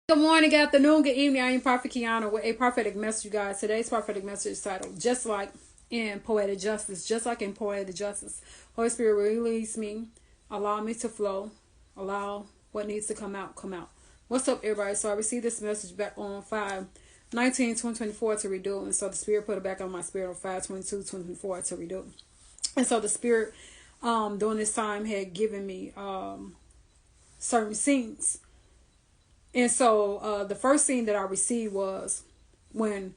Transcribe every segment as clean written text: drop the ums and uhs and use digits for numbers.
Good morning, good afternoon, good evening. I am Prophet Kiana with a prophetic message, guys. Today's prophetic message is titled Just Like in Poetic Justice. Just like in Poetic Justice. Holy Spirit release me. Allow me to flow. Allow what needs to come out, come out. What's up, everybody? So I received this message back on 5/19/2024 to redo. And so the Spirit put it back on my spirit on 5/22/2024 to redo. And so the Spirit during this time had given me certain scenes. And so the first scene that I received was when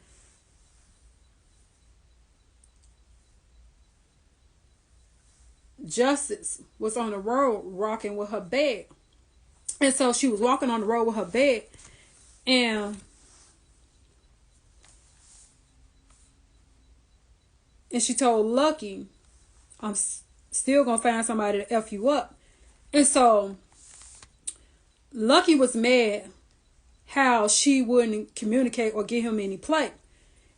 Justice was on the road rocking with her bed. And so she was walking on the road with her bed. And she told Lucky, I'm still going to find somebody to F you up. And so Lucky was mad how she wouldn't communicate or give him any play.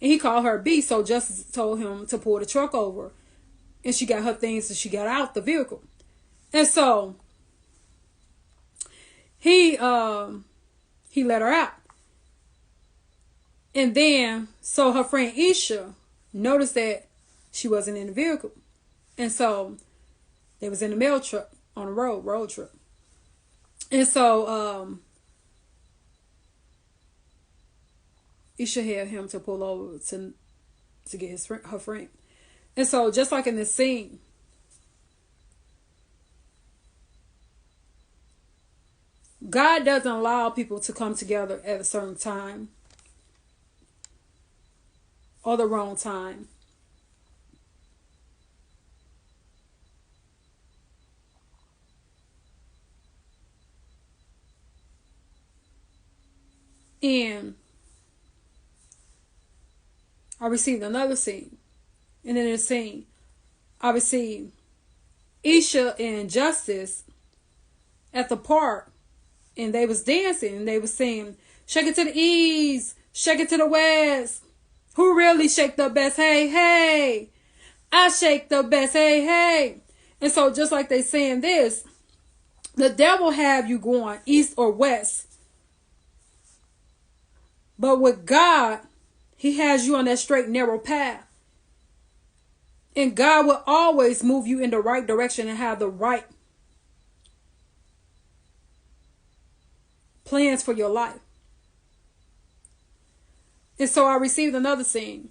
And he called her B, so Justice told him to pull the truck over. And she got her things and she got out the vehicle. And so he let her out. And then so her friend Isha noticed that she wasn't in the vehicle. And so they was in the mail truck on the road trip. And so Isha had him to pull over to get her friend. And so just like in this scene, God doesn't allow people to come together at a certain time or the wrong time. And I received another scene. And in this scene, I received Isha and Justice at the park. And they was dancing. And they was saying, shake it to the east. Shake it to the west. Who really shake the best? Hey, hey. I shake the best. Hey, hey. And so just like they saying this, the devil have you going east or west. But with God, he has you on that straight, narrow path. And God will always move you in the right direction and have the right plans for your life. And so I received another scene.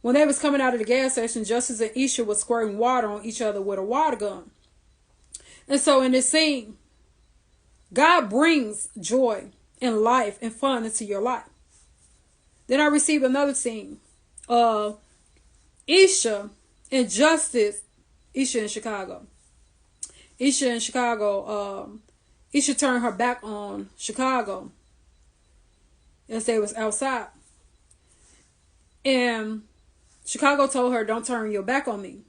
When they was coming out of the gas station, Justice and Isha was squirting water on each other with a water gun. And so in this scene, God brings joy and life and fun into your life. Then I received another scene of Isha and Justice. Isha in Chicago. Isha turned her back on Chicago as they was outside. And Chicago told her, don't turn your back on me.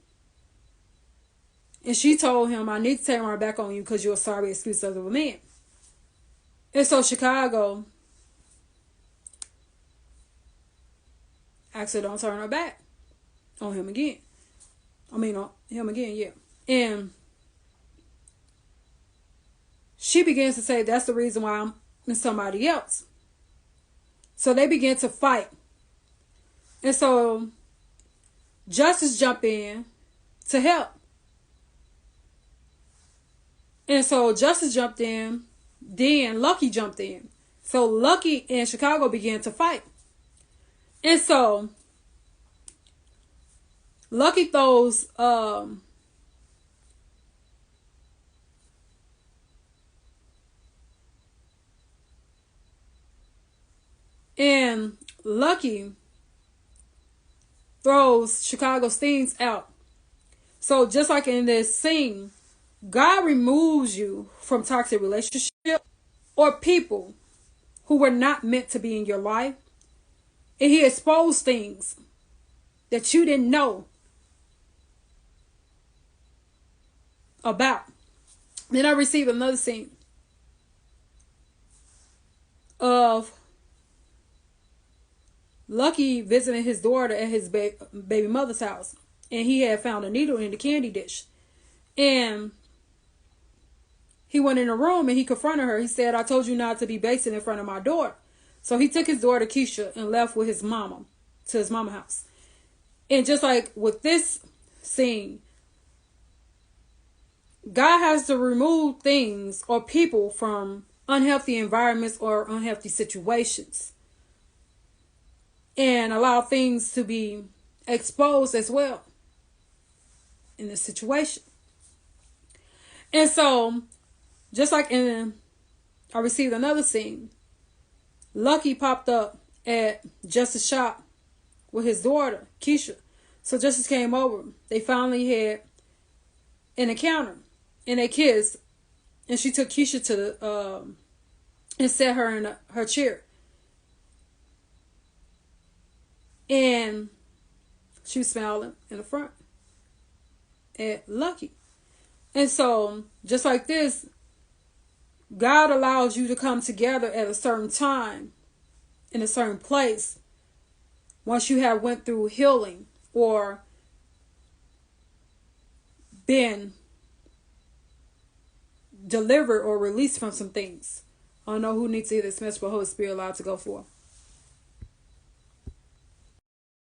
And she told him, I need to turn my back on you because you're a sorry excuse of a man. And so Chicago asked her, don't turn her back on him again. On him again, yeah. And she begins to say, that's the reason why I'm with somebody else. So they began to fight. And so Justice jumped in to help. And so Justice jumped in. Then Lucky jumped in. So Lucky and Chicago began to fight. And so Lucky throws and Lucky throws Chicago's things out. So just like in this scene, God removes you from toxic relationships or people who were not meant to be in your life. And he exposed things that you didn't know about. Then I received another scene of Lucky visiting his daughter at his baby mother's house. And he had found a needle in the candy dish. And he went in the room and he confronted her. He said, I told you not to be basing in front of my daughter. So he took his daughter, Keisha, and left with his mama to his mama house. And just like with this scene, God has to remove things or people from unhealthy environments or unhealthy situations and allow things to be exposed as well in this situation. And so, just like I received another scene, Lucky popped up at Justice's shop with his daughter, Keisha. So Justice came over. They finally had an encounter and they kissed. And she took Keisha to the and set her in her chair. And she was smiling in the front at Lucky. And so, just like this, God allows you to come together at a certain time, in a certain place, once you have went through healing or been delivered or released from some things. I don't know who needs to hear this message, but Holy Spirit allowed to go for.